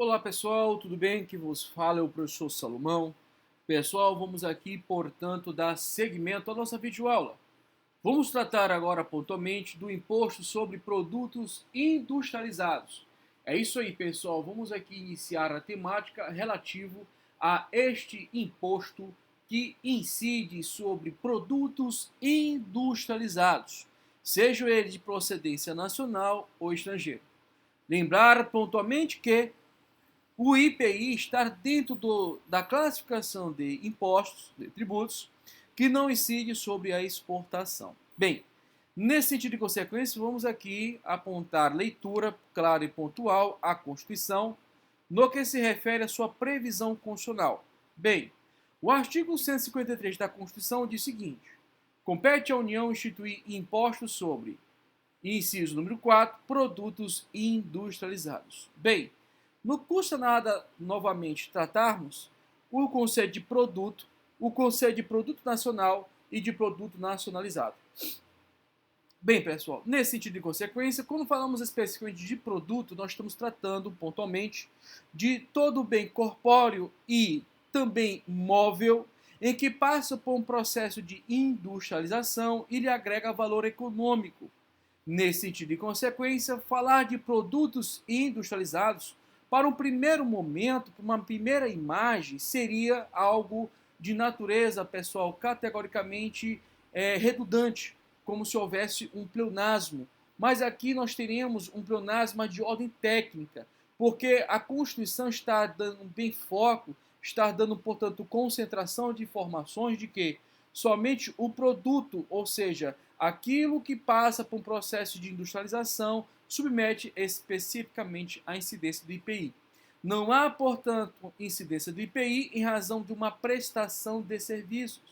Olá pessoal, tudo bem? Que vos fala é o professor Salomão. Pessoal, vamos aqui, portanto, dar seguimento à nossa videoaula. Vamos tratar agora pontualmente do imposto sobre produtos industrializados. É isso aí, pessoal. Vamos aqui iniciar a temática relativo a este imposto que incide sobre produtos industrializados, sejam eles de procedência nacional ou estrangeira. Lembrar pontualmente que o IPI está dentro da classificação de impostos, de tributos, que não incide sobre a exportação. Bem, nesse sentido de consequência, vamos aqui apontar leitura clara e pontual à Constituição, no que se refere à sua previsão constitucional. Bem, o artigo 153 da Constituição diz o seguinte: compete à União instituir impostos sobre, inciso número 4, produtos industrializados. Bem, não custa nada novamente tratarmos o conceito de produto, o conceito de produto nacional e de produto nacionalizado. Bem, pessoal, nesse sentido de consequência, quando falamos especificamente de produto, nós estamos tratando pontualmente de todo o bem corpóreo e também móvel em que passa por um processo de industrialização e lhe agrega valor econômico. Nesse sentido de consequência, falar de produtos industrializados para um primeiro momento, para uma primeira imagem, seria algo de natureza, pessoal, categoricamente redundante, como se houvesse um pleonasmo. Mas aqui nós teremos um pleonasmo de ordem técnica, porque a Constituição está dando bem foco, está dando, portanto, concentração de informações de que somente o produto, ou seja, aquilo que passa por um processo de industrialização, submete especificamente à incidência do IPI. Não há, portanto, incidência do IPI em razão de uma prestação de serviços.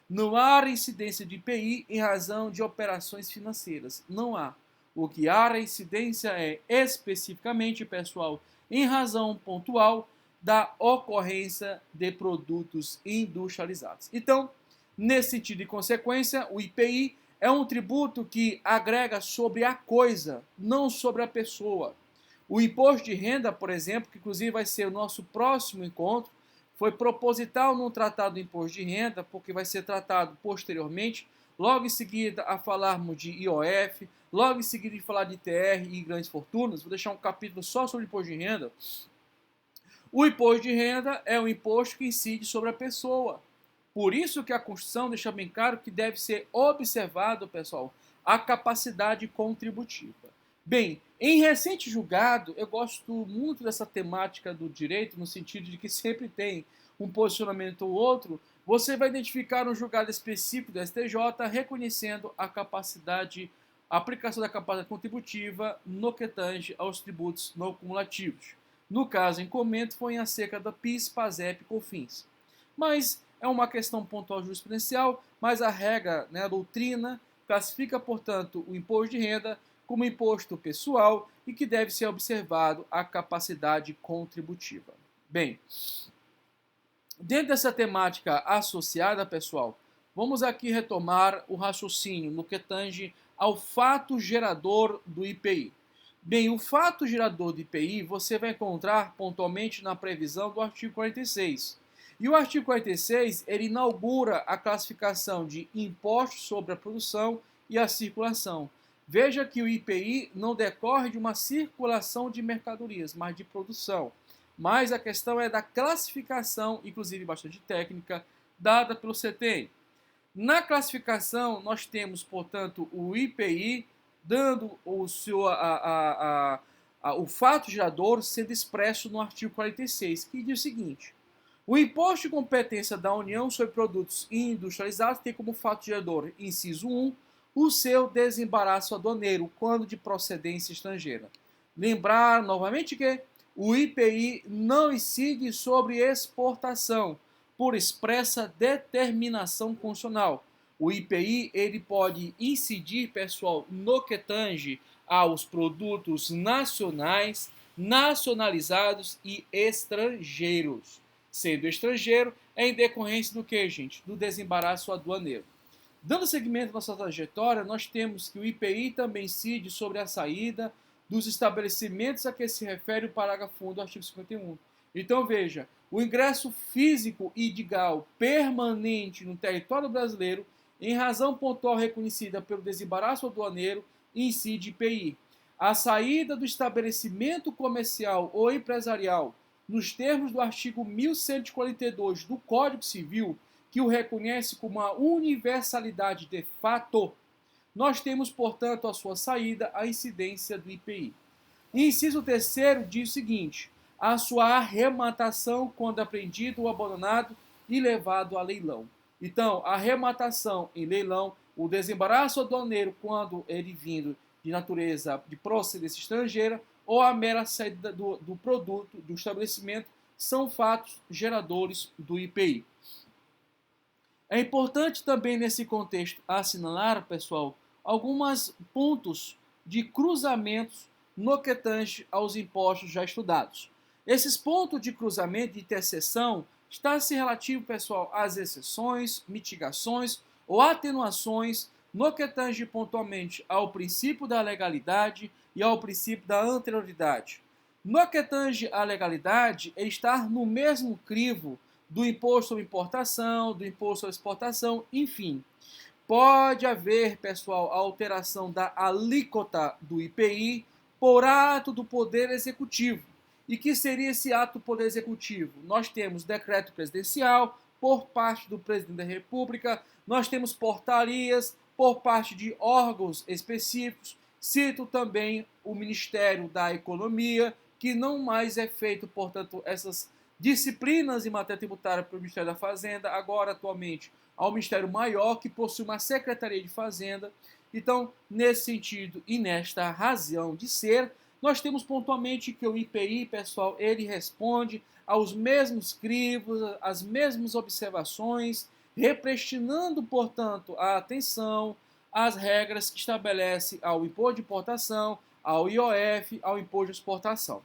Não há incidência de IPI em razão de operações financeiras. Não há. O que há incidência é especificamente, pessoal, em razão pontual da ocorrência de produtos industrializados. Então, nesse sentido de consequência, o IPI é um tributo que agrega sobre a coisa, não sobre a pessoa. O imposto de renda, por exemplo, que inclusive vai ser o nosso próximo encontro, foi proposital no tratado do imposto de renda, porque vai ser tratado posteriormente, logo em seguida a falarmos de IOF, logo em seguida de falar de ITR e grandes fortunas. Vou deixar um capítulo só sobre o imposto de renda. O imposto de renda é um imposto que incide sobre a pessoa. Por isso que a Constituição deixa bem claro que deve ser observado, pessoal, a capacidade contributiva. Bem, em recente julgado, eu gosto muito dessa temática do direito, no sentido de que sempre tem um posicionamento ou outro, você vai identificar um julgado específico do STJ reconhecendo a capacidade, a aplicação da capacidade contributiva no que tange aos tributos não cumulativos. No caso em comento, foi acerca da PIS, PASEP e COFINS. Mas é uma questão pontual jurisprudencial, mas a regra, né, a doutrina, classifica, portanto, o imposto de renda como imposto pessoal e que deve ser observado a capacidade contributiva. Bem, dentro dessa temática associada, pessoal, vamos aqui retomar o raciocínio no que tange ao fato gerador do IPI. Bem, o fato gerador do IPI você vai encontrar pontualmente na previsão do artigo 46. E o artigo 46, ele inaugura a classificação de impostos sobre a produção e a circulação. Veja que o IPI não decorre de uma circulação de mercadorias, mas de produção. Mas a questão é da classificação, inclusive bastante técnica, dada pelo CTN. Na classificação, nós temos, portanto, o IPI dando o fato gerador sendo expresso no artigo 46, que diz o seguinte: o imposto de competência da União sobre produtos industrializados tem como fato gerador, inciso 1, o seu desembaraço aduaneiro, quando de procedência estrangeira. Lembrar novamente que o IPI não incide sobre exportação, por expressa determinação constitucional. O IPI ele pode incidir, pessoal, no que tange aos produtos nacionais, nacionalizados e estrangeiros. Sendo estrangeiro, é em decorrência do que, gente? Do desembaraço aduaneiro. Dando seguimento à nossa trajetória, nós temos que o IPI também incide sobre a saída dos estabelecimentos a que se refere o parágrafo 1 do artigo 51. Então, veja, o ingresso físico e legal permanente no território brasileiro, em razão pontual reconhecida pelo desembaraço aduaneiro, incide IPI. A saída do estabelecimento comercial ou empresarial, nos termos do artigo 1142 do Código Civil, que o reconhece como uma universalidade de fato, nós temos, portanto, a sua saída, a incidência do IPI. Inciso terceiro diz o seguinte: a sua arrematação quando apreendido ou abandonado e levado a leilão. Então, a arrematação em leilão, o desembaraço aduaneiro quando ele vindo de natureza de procedência estrangeira ou a mera saída do produto, do estabelecimento, são fatos geradores do IPI. É importante também nesse contexto assinalar, pessoal, alguns pontos de cruzamentos no que tange aos impostos já estudados. Esses pontos de cruzamento de interseção está-se relativo, pessoal, às exceções, mitigações ou atenuações no que tange pontualmente ao princípio da legalidade e ao princípio da anterioridade. No que tange à legalidade, ele está no mesmo crivo do imposto sobre importação, do imposto sobre exportação, enfim. Pode haver, pessoal, a alteração da alíquota do IPI por ato do Poder Executivo. E que seria esse ato do Poder Executivo? Nós temos decreto presidencial por parte do Presidente da República, nós temos portarias por parte de órgãos específicos, cito também o Ministério da Economia, que não mais é feito, portanto, essas disciplinas em matéria tributária pelo Ministério da Fazenda, agora atualmente ao Ministério Maior, que possui uma Secretaria de Fazenda. Então, nesse sentido e nesta razão de ser, nós temos pontualmente que o IPI, pessoal, ele responde aos mesmos crivos, às mesmas observações, represtinando, portanto, a atenção às regras que estabelece ao imposto de importação, ao IOF, ao imposto de exportação.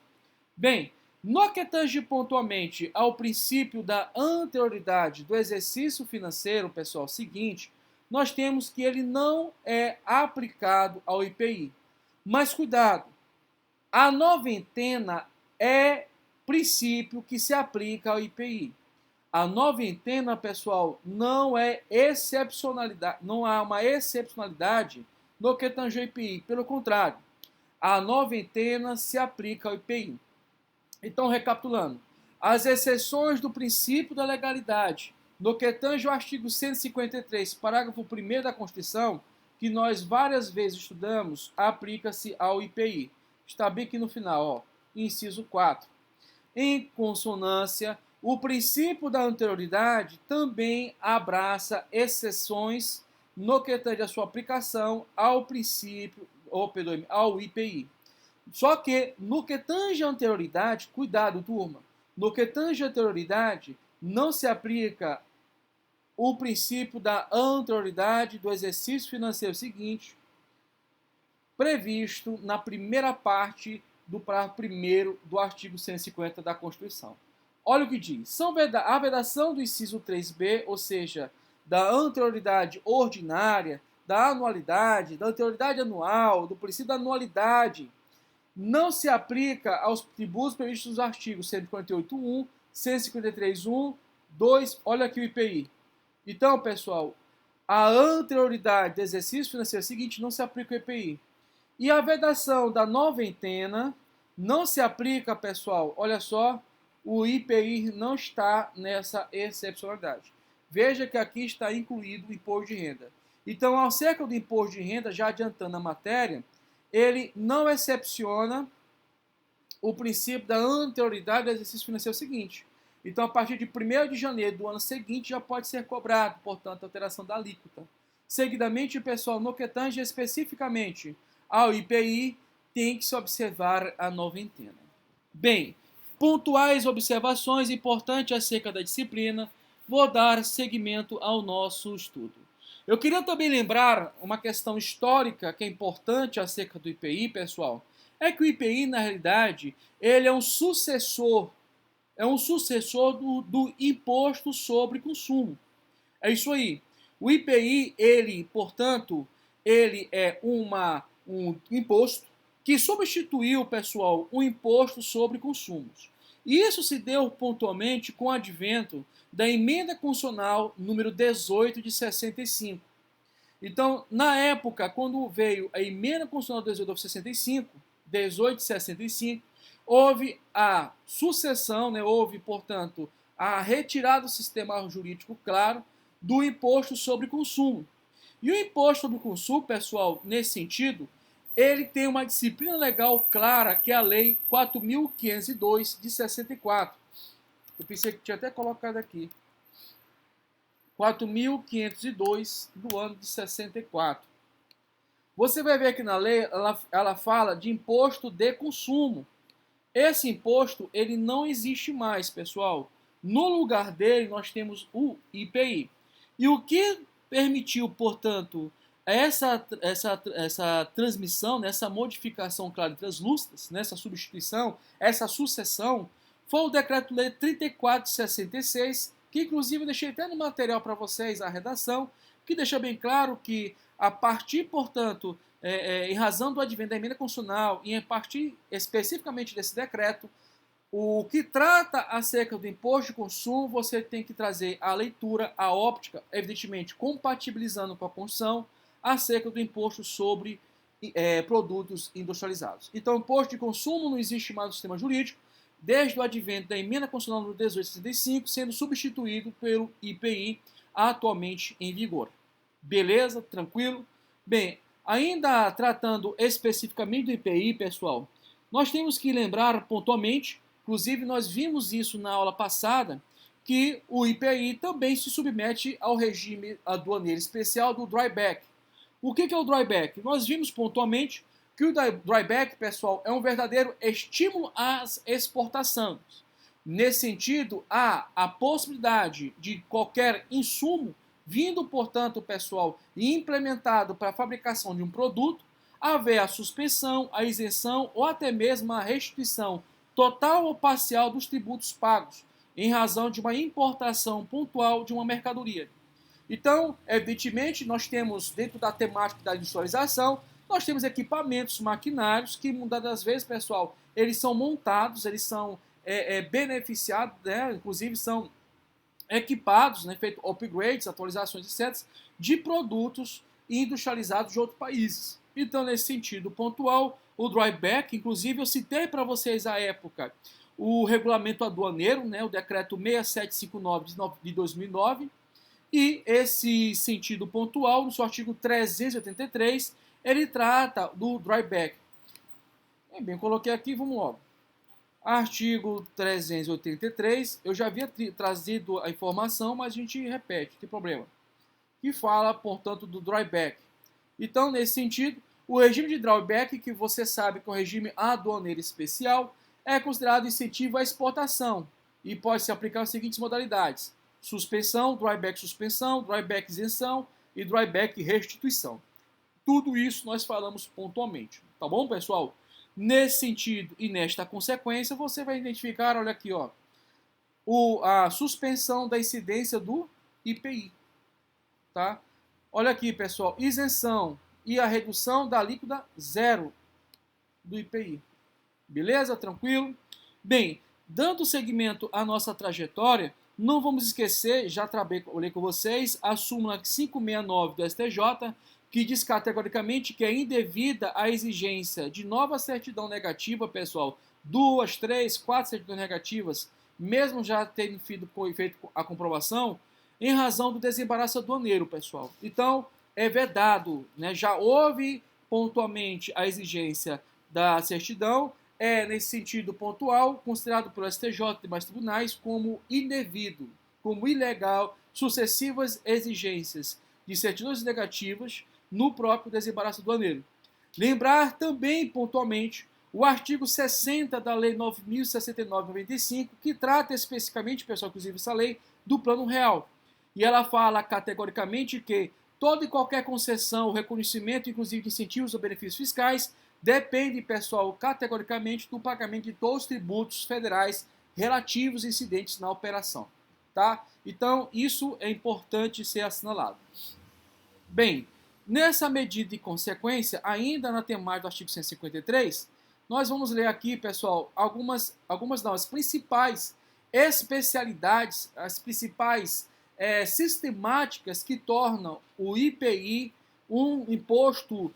Bem, no que tange pontualmente ao princípio da anterioridade do exercício financeiro, pessoal, seguinte, nós temos que ele não é aplicado ao IPI. Mas cuidado, a noventena é princípio que se aplica ao IPI. A noventena, pessoal, não é excepcionalidade, não há uma excepcionalidade no que tange ao IPI. Pelo contrário, a noventena se aplica ao IPI. Então, recapitulando, as exceções do princípio da legalidade, no que tange ao artigo 153, parágrafo 1º da Constituição, que nós várias vezes estudamos, aplica-se ao IPI. Está bem aqui no final, ó, inciso 4. Em consonância, o princípio da anterioridade também abraça exceções no que tange a sua aplicação ao princípio, ao IPI. Só que, no que tange a anterioridade, cuidado, turma, no que tange a anterioridade, não se aplica o princípio da anterioridade do exercício financeiro seguinte, previsto na primeira parte do parágrafo 1º do artigo 150 da Constituição. Olha o que diz. A vedação do inciso 3b, ou seja, da anterioridade ordinária, da anualidade, da anterioridade anual, do princípio da anualidade, não se aplica aos tributos previstos nos artigos 148.1, 153.1, 2, olha aqui o IPI. Então, pessoal, a anterioridade do exercício financeiro seguinte não se aplica ao IPI. E a vedação da noventena não se aplica, pessoal, olha só, o IPI não está nessa excepcionalidade. Veja que aqui está incluído o imposto de renda. Então, acerca do imposto de renda, já adiantando a matéria, ele não excepciona o princípio da anterioridade do exercício financeiro seguinte. Então, a partir de 1º de janeiro do ano seguinte, já pode ser cobrado, portanto, a alteração da alíquota. Seguidamente, pessoal, no que tange especificamente ao IPI, tem que se observar a noventena. Bem, pontuais observações importantes acerca da disciplina, vou dar seguimento ao nosso estudo. Eu queria também lembrar uma questão histórica que é importante acerca do IPI, pessoal, é que o IPI, na realidade, ele é um sucessor do Imposto sobre Consumo. É isso aí. O IPI, ele, portanto, ele é um imposto que substituiu, pessoal, o imposto sobre consumos. E isso se deu pontualmente com o advento da Emenda Constitucional número 18 de 65. Então, na época, quando veio a Emenda Constitucional 18 de 65, 18 de 65, houve a sucessão, né, houve, portanto, a retirada do sistema jurídico claro do imposto sobre consumo. E o imposto sobre consumo, pessoal, nesse sentido, ele tem uma disciplina legal clara, que é a Lei 4.502 de 64. Eu pensei que tinha até colocado aqui. 4.502 do ano de 64. Você vai ver que na lei ela fala de imposto de consumo. Esse imposto ele não existe mais, pessoal. No lugar dele nós temos o IPI. E o que permitiu, portanto, essa transmissão, essa modificação clara e translúcida, nessa substituição, essa sucessão, foi o Decreto-Lei 34 de 66, que inclusive eu deixei até no material para vocês a redação, que deixa bem claro que a partir, portanto, em razão do advento da emenda constitucional e a partir especificamente desse decreto, o que trata acerca do imposto de consumo, você tem que trazer a leitura, a óptica, evidentemente compatibilizando com a Constituição, acerca do imposto sobre produtos industrializados. Então, o imposto de consumo não existe mais no sistema jurídico, desde o advento da emenda constitucional número 1865, sendo substituído pelo IPI atualmente em vigor. Beleza? Tranquilo? Bem, ainda tratando especificamente do IPI, pessoal, nós temos que lembrar pontualmente, inclusive nós vimos isso na aula passada, que o IPI também se submete ao regime aduaneiro especial do drawback. O que é o drawback? Nós vimos pontualmente que o drawback, pessoal, é um verdadeiro estímulo às exportações. Nesse sentido, há a possibilidade de qualquer insumo vindo, portanto, pessoal, e implementado para a fabricação de um produto, haver a suspensão, a isenção ou até mesmo a restituição total ou parcial dos tributos pagos, em razão de uma importação pontual de uma mercadoria. Então, evidentemente, nós temos, dentro da temática da industrialização, nós temos equipamentos, maquinários, que muitas das vezes, pessoal, eles são montados, eles são beneficiados, né? Inclusive são equipados, né? Feito upgrades, atualizações, etc., de produtos industrializados de outros países. Então, nesse sentido pontual, o drawback, inclusive eu citei para vocês à época o regulamento aduaneiro, né? O decreto 6759 de 2009, e esse sentido pontual, no seu artigo 383, ele trata do drawback. Bem, coloquei aqui, vamos logo. Artigo 383, eu já havia trazido a informação, mas a gente repete, não tem problema. Que fala, portanto, do drawback. Então, nesse sentido, o regime de drawback, que você sabe que é o regime aduaneiro especial, é considerado incentivo à exportação e pode se aplicar as seguintes modalidades: suspensão, drawback isenção e drawback restituição. Tudo isso nós falamos pontualmente, tá bom, pessoal? Nesse sentido e nesta consequência, você vai identificar, olha aqui, ó, a suspensão da incidência do IPI, tá? Olha aqui, pessoal, isenção e a redução da alíquota zero do IPI. Beleza? Tranquilo? Bem, dando seguimento à nossa trajetória, não vamos esquecer, já olhei com vocês, a súmula 569 do STJ, que diz categoricamente que é indevida a exigência de nova certidão negativa, pessoal, 2, 3, 4 certidões negativas, mesmo já tendo feito a comprovação, em razão do desembaraço aduaneiro, pessoal. Então, é vedado, né? Já houve pontualmente a exigência da certidão, nesse sentido pontual, considerado pelo STJ e demais tribunais como indevido, como ilegal, sucessivas exigências de certidões negativas no próprio desembaraço aduaneiro. Lembrar também, pontualmente, o artigo 60 da Lei 9.069/95, que trata especificamente, pessoal, inclusive essa lei, do Plano Real. E ela fala categoricamente que toda e qualquer concessão, reconhecimento, inclusive de incentivos ou benefícios fiscais, depende, pessoal, categoricamente do pagamento de todos os tributos federais relativos e incidentes na operação. Tá? Então, isso é importante ser assinalado. Bem, nessa medida e consequência, ainda na temática do artigo 153, nós vamos ler aqui, pessoal, as principais especialidades, as principais sistemáticas que tornam o IPI um imposto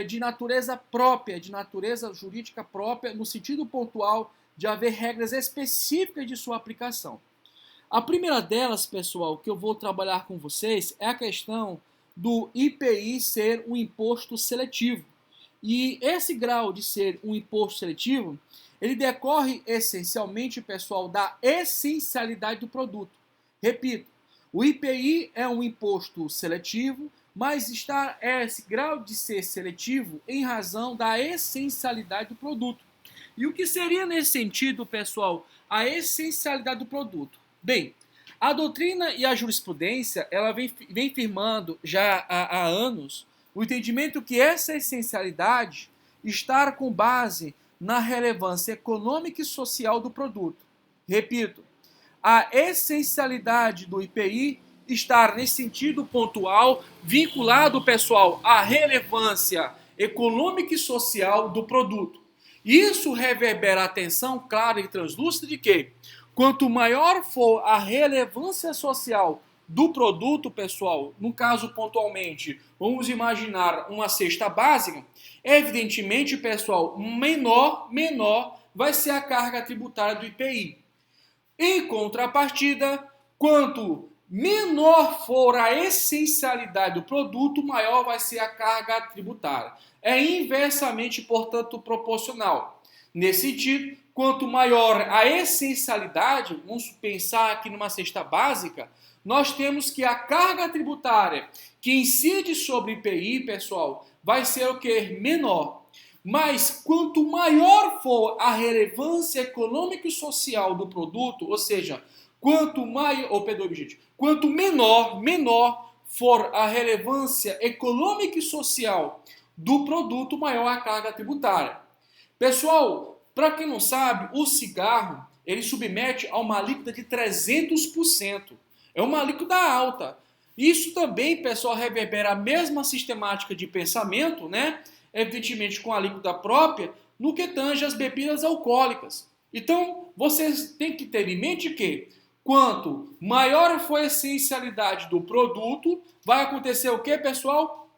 de natureza própria, de natureza jurídica própria, no sentido pontual de haver regras específicas de sua aplicação. A primeira delas, pessoal, que eu vou trabalhar com vocês é a questão do IPI ser um imposto seletivo. E esse grau de ser um imposto seletivo, ele decorre essencialmente, pessoal, da essencialidade do produto. Repito, o IPI é um imposto seletivo, mas está esse grau de ser seletivo em razão da essencialidade do produto. E o que seria nesse sentido, pessoal, a essencialidade do produto? Bem, a doutrina e a jurisprudência ela vem firmando já há anos o entendimento que essa essencialidade está com base na relevância econômica e social do produto. Repito, a essencialidade do IPI está nesse sentido pontual vinculado, pessoal, à relevância econômica e social do produto. Isso reverbera a atenção clara e translúcida de que, quanto maior for a relevância social do produto, pessoal, no caso pontualmente, vamos imaginar uma cesta básica, evidentemente, pessoal, menor vai ser a carga tributária do IPI. Em contrapartida, quanto menor for a essencialidade do produto, maior vai ser a carga tributária. É inversamente, portanto, proporcional. Nesse sentido, quanto maior a essencialidade, vamos pensar aqui numa cesta básica, nós temos que a carga tributária que incide sobre o IPI, pessoal, vai ser o que? Menor. Mas quanto maior for a relevância econômica e social do produto, ou seja, quanto menor for a relevância econômica e social do produto, maior a carga tributária. Pessoal, para quem não sabe, o cigarro, ele submete a uma alíquota de 300%. É uma alíquota alta. Isso também, pessoal, reverbera a mesma sistemática de pensamento, né? Evidentemente com a alíquota própria, no que tange as bebidas alcoólicas. Então, vocês têm que ter em mente que, quanto maior for a essencialidade do produto, vai acontecer o que, pessoal?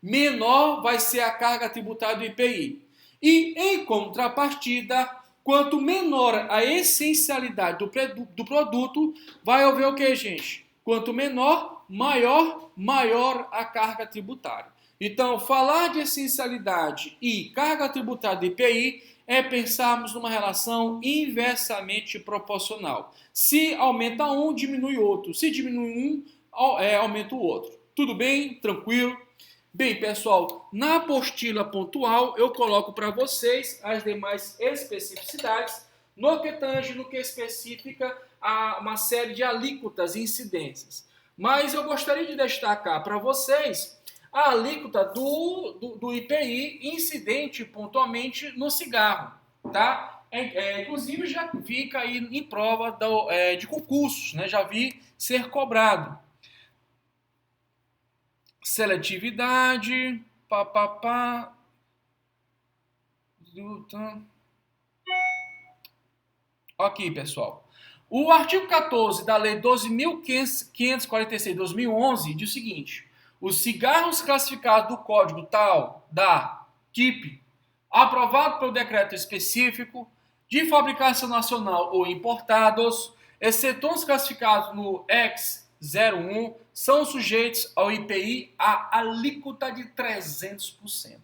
Menor vai ser a carga tributária do IPI. E, em contrapartida, quanto menor a essencialidade do produto, vai haver o que, gente? Quanto menor, maior a carga tributária. Então, falar de essencialidade e carga tributária do IPI é pensarmos numa relação inversamente proporcional. Se aumenta um, diminui outro. Se diminui um, aumenta o outro. Tudo bem? Tranquilo? Bem, pessoal, na apostila pontual eu coloco para vocês as demais especificidades no que tange, no que especifica a uma série de alíquotas e incidências. Mas eu gostaria de destacar para vocês a alíquota do IPI incidente pontualmente no cigarro, tá? Inclusive já vi cair em prova de concursos, né? Já vi ser cobrado. Seletividade, Ok, pessoal. O artigo 14 da Lei 12.546 de 2011 diz o seguinte: os cigarros classificados do Código tal, da TIP, aprovado pelo decreto específico, de fabricação nacional ou importados, exceto os classificados no Ex 01, são sujeitos ao IPI a alíquota de 300%.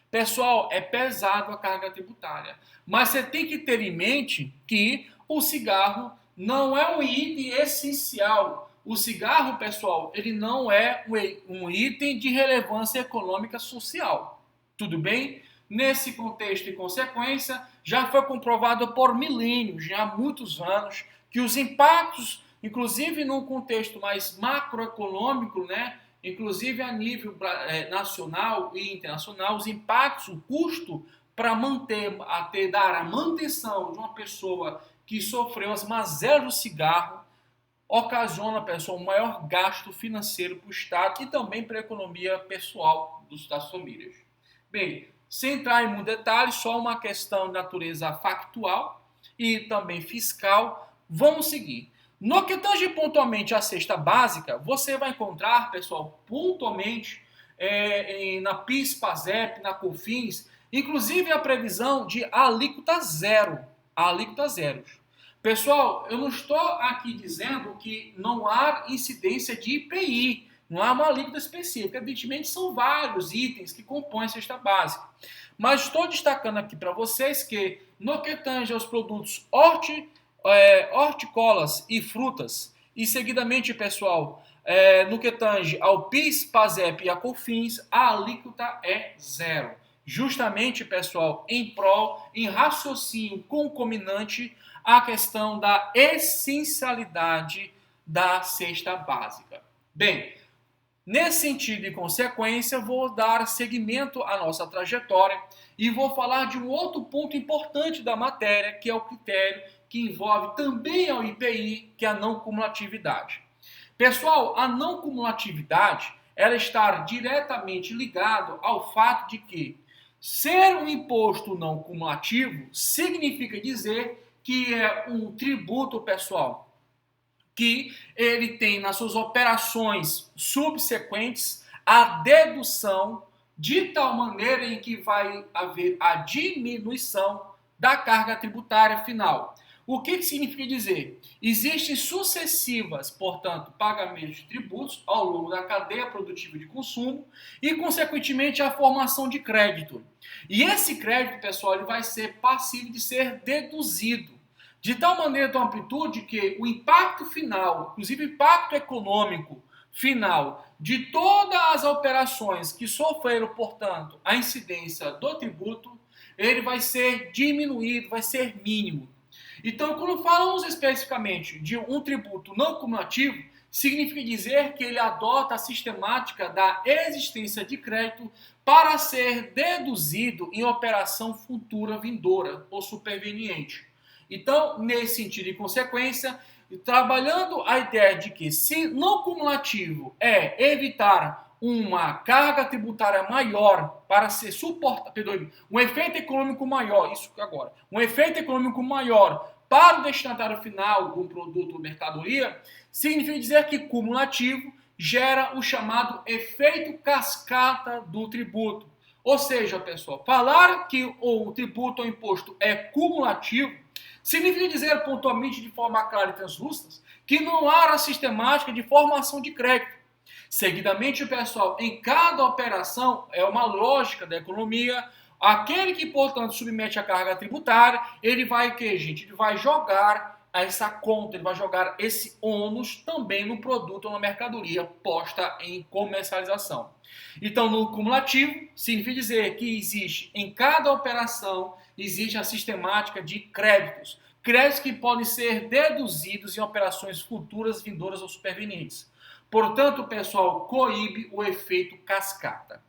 Pessoal, é pesado a carga tributária, mas você tem que ter em mente que o cigarro não é um item essencial. O cigarro, pessoal, ele não é um item de relevância econômica social. Tudo bem? Nesse contexto e consequência, já foi comprovado por milênios, já há muitos anos, que os impactos, inclusive num contexto mais macroeconômico, né, inclusive a nível nacional e internacional, os impactos, o custo para dar a manutenção de uma pessoa que sofreu as mazelas do cigarro ocasiona, pessoal, um maior gasto financeiro para o Estado e também para a economia pessoal das famílias. Bem, sem entrar em muitos detalhes, só uma questão de natureza factual e também fiscal. Vamos seguir. No que tange pontualmente à cesta básica, você vai encontrar, pessoal, pontualmente na PIS, PASEP, na COFINS, inclusive a previsão de alíquota zero. Alíquota zero. Pessoal, eu não estou aqui dizendo que não há incidência de IPI, não há uma alíquota específica. Evidentemente, são vários itens que compõem a cesta básica. Mas estou destacando aqui para vocês que, no que tange aos produtos hortícolas e frutas, e seguidamente, pessoal, no que tange ao PIS, PASEP e a COFINS, a alíquota é zero. Justamente, pessoal, em raciocínio concomitante à questão da essencialidade da cesta básica. Bem, nesse sentido e consequência, vou dar seguimento à nossa trajetória e vou falar de um outro ponto importante da matéria, que é o critério que envolve também ao IPI, que é a não cumulatividade. Pessoal, a não cumulatividade, ela está diretamente ligada ao fato de que ser um imposto não cumulativo significa dizer que é um tributo, pessoal, que ele tem nas suas operações subsequentes a dedução de tal maneira em que vai haver a diminuição da carga tributária final. O que significa dizer? Existem sucessivas, portanto, pagamentos de tributos ao longo da cadeia produtiva de consumo e, consequentemente, a formação de crédito. E esse crédito, pessoal, ele vai ser passível de ser deduzido. De tal maneira, de amplitude, que o impacto final, inclusive o impacto econômico final de todas as operações que sofreram, portanto, a incidência do tributo, ele vai ser diminuído, vai ser mínimo. Então, quando falamos especificamente de um tributo não cumulativo, significa dizer que ele adota a sistemática da existência de crédito para ser deduzido em operação futura vindoura ou superveniente. Então, nesse sentido e consequência, trabalhando a ideia de que se não cumulativo é evitar uma carga tributária maior para ser suportada, um efeito econômico maior, isso agora, um efeito econômico maior para o destinatário final de um produto ou mercadoria, significa dizer que cumulativo gera o chamado efeito cascata do tributo. Ou seja, pessoal, falar que o tributo ou imposto é cumulativo significa dizer pontualmente de forma clara e translúcida que não há a sistemática de formação de crédito. Seguidamente, pessoal, em cada operação é uma lógica da economia. Aquele que, portanto, submete a carga tributária, ele vai que, gente, ele vai jogar essa conta, ele vai jogar esse ônus também no produto ou na mercadoria posta em comercialização. Então, no cumulativo, significa dizer que existe em cada operação, existe a sistemática de créditos. Créditos que podem ser deduzidos em operações futuras, vindouras ou supervenientes. Portanto, pessoal, coíbe o efeito cascata.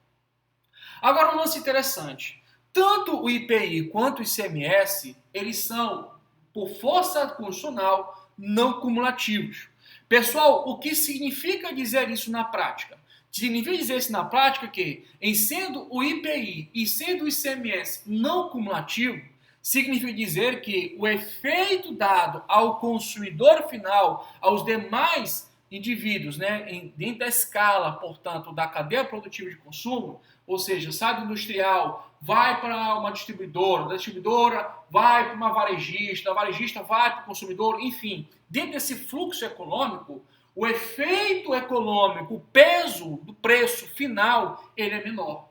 Agora, um lance interessante. Tanto o IPI quanto o ICMS, eles são, por força constitucional, não cumulativos. Pessoal, o que significa dizer isso na prática? Significa dizer isso na prática que, em sendo o IPI e sendo o ICMS não cumulativo, significa dizer que o efeito dado ao consumidor final, aos demais indivíduos, dentro da escala, portanto, da cadeia produtiva de consumo, ou seja, sai do industrial, vai para uma distribuidora, da distribuidora vai para uma varejista, a varejista vai para o consumidor, enfim, dentro desse fluxo econômico, o efeito econômico, o peso do preço final, ele é menor.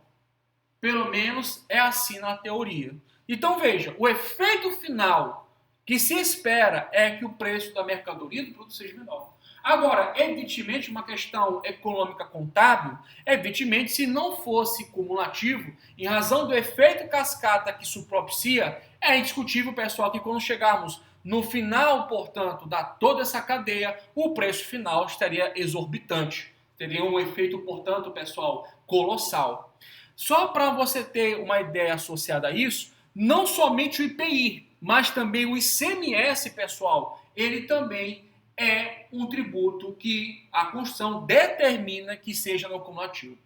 Pelo menos é assim na teoria. Então veja, o efeito final que se espera é que o preço da mercadoria do produto seja menor. Agora, evidentemente, uma questão econômica contábil, evidentemente, se não fosse cumulativo, em razão do efeito cascata que isso propicia, é indiscutível, pessoal, que quando chegarmos no final, portanto, da toda essa cadeia, o preço final estaria exorbitante. Teria um efeito, portanto, pessoal, colossal. Só para você ter uma ideia associada a isso, não somente o IPI, mas também o ICMS, pessoal, ele também é um tributo que a Constituição determina que seja no cumulativo.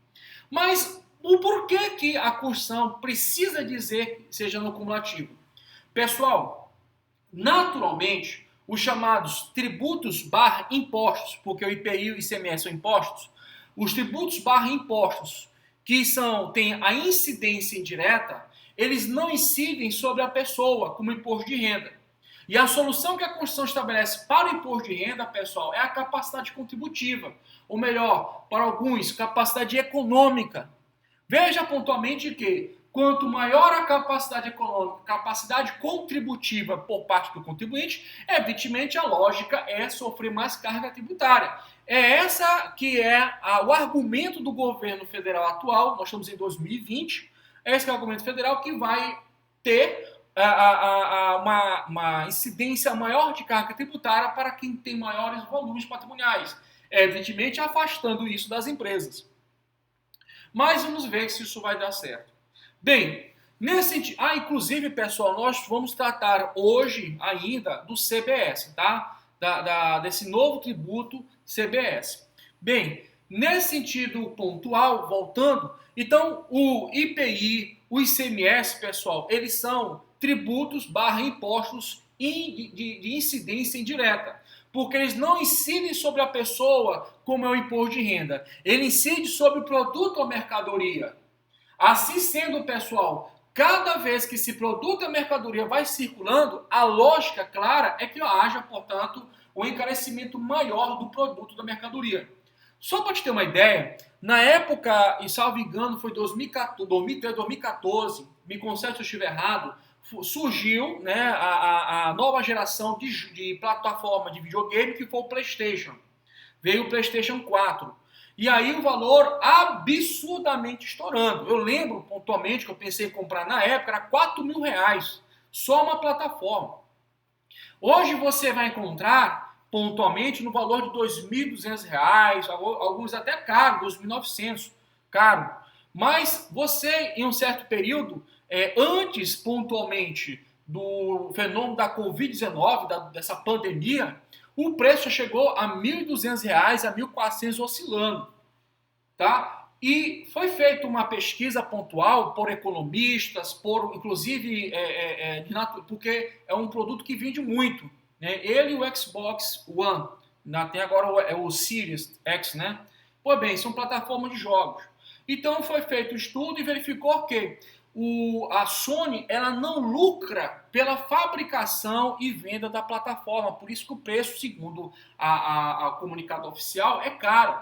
Mas o porquê que a Constituição precisa dizer que seja no cumulativo? Pessoal, naturalmente, os chamados tributos barra impostos, porque o IPI e o ICMS são impostos, os tributos barra impostos que têm a incidência indireta, eles não incidem sobre a pessoa como imposto de renda. E a solução que a Constituição estabelece para o imposto de renda, pessoal, é a capacidade contributiva. Ou melhor, para alguns, capacidade econômica. Veja pontualmente que quanto maior a capacidade econômica, capacidade contributiva por parte do contribuinte, evidentemente a lógica é sofrer mais carga tributária. É essa que é o argumento do governo federal atual, nós estamos em 2020, é esse argumento federal que vai ter uma incidência maior de carga tributária para quem tem maiores volumes patrimoniais, evidentemente afastando isso das empresas. Mas vamos ver se isso vai dar certo. Bem, nesse sentido, inclusive, pessoal, nós vamos tratar hoje ainda do CBS, tá? Desse novo tributo CBS. Bem, nesse sentido pontual, voltando, então o IPI, o ICMS, pessoal, eles são tributos barra impostos de incidência indireta, porque eles não incidem sobre a pessoa como é o imposto de renda, ele incide sobre o produto ou mercadoria. Assim sendo, pessoal, cada vez que esse produto ou mercadoria vai circulando, a lógica clara é que haja, portanto, um encarecimento maior do produto da mercadoria. Só para te ter uma ideia, na época, e salvo engano, foi 2013, 2014, me conserte se eu estiver errado, surgiu, né, a nova geração de plataforma de videogame, que foi o PlayStation. Veio o PlayStation 4. E aí o valor absurdamente estourando. Eu lembro pontualmente que eu pensei em comprar na época, era R$ 4.000, só uma plataforma. Hoje você vai encontrar pontualmente no valor de R$ 2.200, alguns até caro, 2.900, caro. Mas você, em um certo período, antes pontualmente do fenômeno da Covid-19, dessa pandemia, o preço chegou a R$ 1.200, a R$ 1.400 oscilando, tá? E foi feita uma pesquisa pontual por economistas, inclusive, porque é um produto que vende muito, né? Ele e o Xbox One, tem agora o Series X, né? Pois bem, são plataformas de jogos. Então foi feito o estudo e verificou que a Sony ela não lucra pela fabricação e venda da plataforma, por isso que o preço, segundo a comunicado oficial, é caro.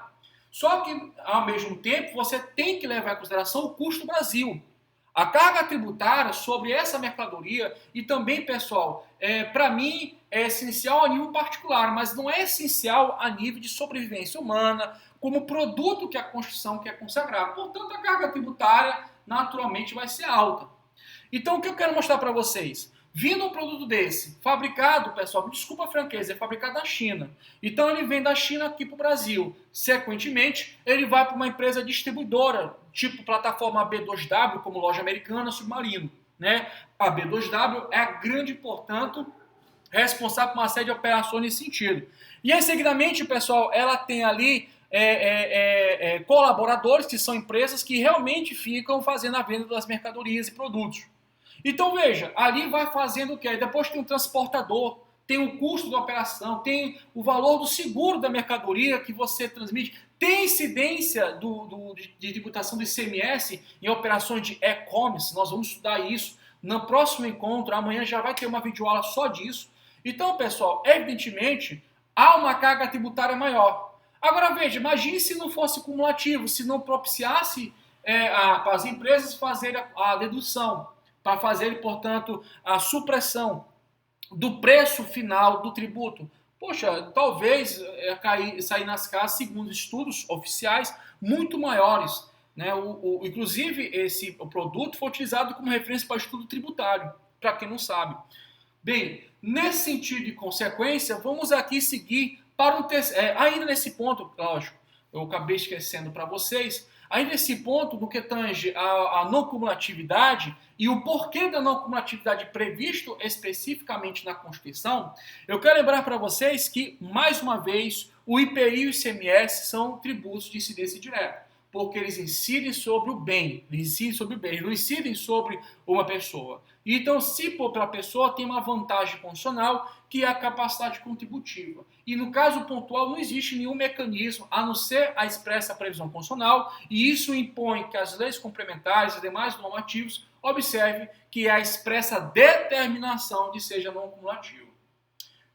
Só que, ao mesmo tempo, você tem que levar em consideração o custo do Brasil. A carga tributária sobre essa mercadoria e também, pessoal, para mim é essencial a nível particular, mas não é essencial a nível de sobrevivência humana, como produto que a Constituição quer consagrar. Portanto, a carga tributária naturalmente vai ser alta. Então, o que eu quero mostrar para vocês? Vindo um produto desse, fabricado, pessoal, me desculpa a franqueza, é fabricado na China. Então, ele vem da China aqui para o Brasil. Sequentemente, ele vai para uma empresa distribuidora, tipo plataforma B2W, como loja americana, Submarino, né? A B2W é a grande, portanto, responsável por uma série de operações nesse sentido. E aí, seguidamente, pessoal, ela tem ali colaboradores, que são empresas que realmente ficam fazendo a venda das mercadorias e produtos. Então veja, ali vai fazendo o quê? Depois tem um transportador, tem o custo da operação, tem o valor do seguro da mercadoria que você transmite, tem incidência de tributação do ICMS em operações de e-commerce, nós vamos estudar isso no próximo encontro, amanhã já vai ter uma videoaula só disso. Então, pessoal, evidentemente, há uma carga tributária maior. Agora veja, imagine se não fosse cumulativo, se não propiciasse para as empresas fazerem a dedução, para fazerem, portanto, a supressão do preço final do tributo. Poxa, talvez sair nas casas, segundo estudos oficiais, muito maiores. Né? Inclusive, o produto foi utilizado como referência para estudo tributário, para quem não sabe. Bem, nesse sentido e consequência, vamos aqui seguir para ainda nesse ponto, lógico, eu acabei esquecendo para vocês, Aí nesse ponto, no que tange a não cumulatividade e o porquê da não cumulatividade previsto especificamente na Constituição, eu quero lembrar para vocês que, mais uma vez, o IPI e o ICMS são tributos de incidência direta, porque eles incidem sobre o bem, eles não incidem sobre uma pessoa. Então, se for para a pessoa, tem uma vantagem constitucional, que é a capacidade contributiva. E no caso pontual, não existe nenhum mecanismo, a não ser a expressa previsão constitucional, e isso impõe que as leis complementares e demais normativos observem que é a expressa determinação de seja não cumulativo.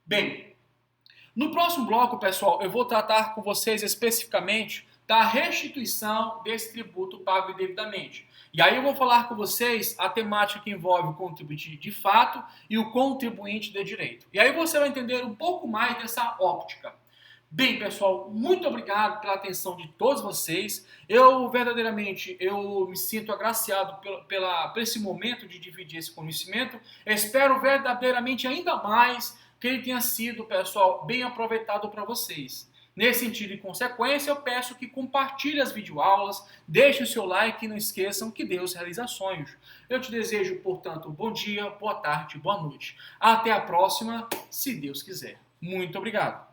Bem, no próximo bloco, pessoal, eu vou tratar com vocês especificamente da restituição desse tributo pago indevidamente. E aí eu vou falar com vocês a temática que envolve o contribuinte de fato e o contribuinte de direito. E aí você vai entender um pouco mais dessa óptica. Bem, pessoal, muito obrigado pela atenção de todos vocês. Eu verdadeiramente me sinto agraciado por esse momento de dividir esse conhecimento. Espero verdadeiramente ainda mais que ele tenha sido, pessoal, bem aproveitado para vocês. Nesse sentido e consequência, eu peço que compartilhe as videoaulas, deixe o seu like e não esqueçam que Deus realiza sonhos. Eu te desejo, portanto, bom dia, boa tarde, boa noite. Até a próxima, se Deus quiser. Muito obrigado.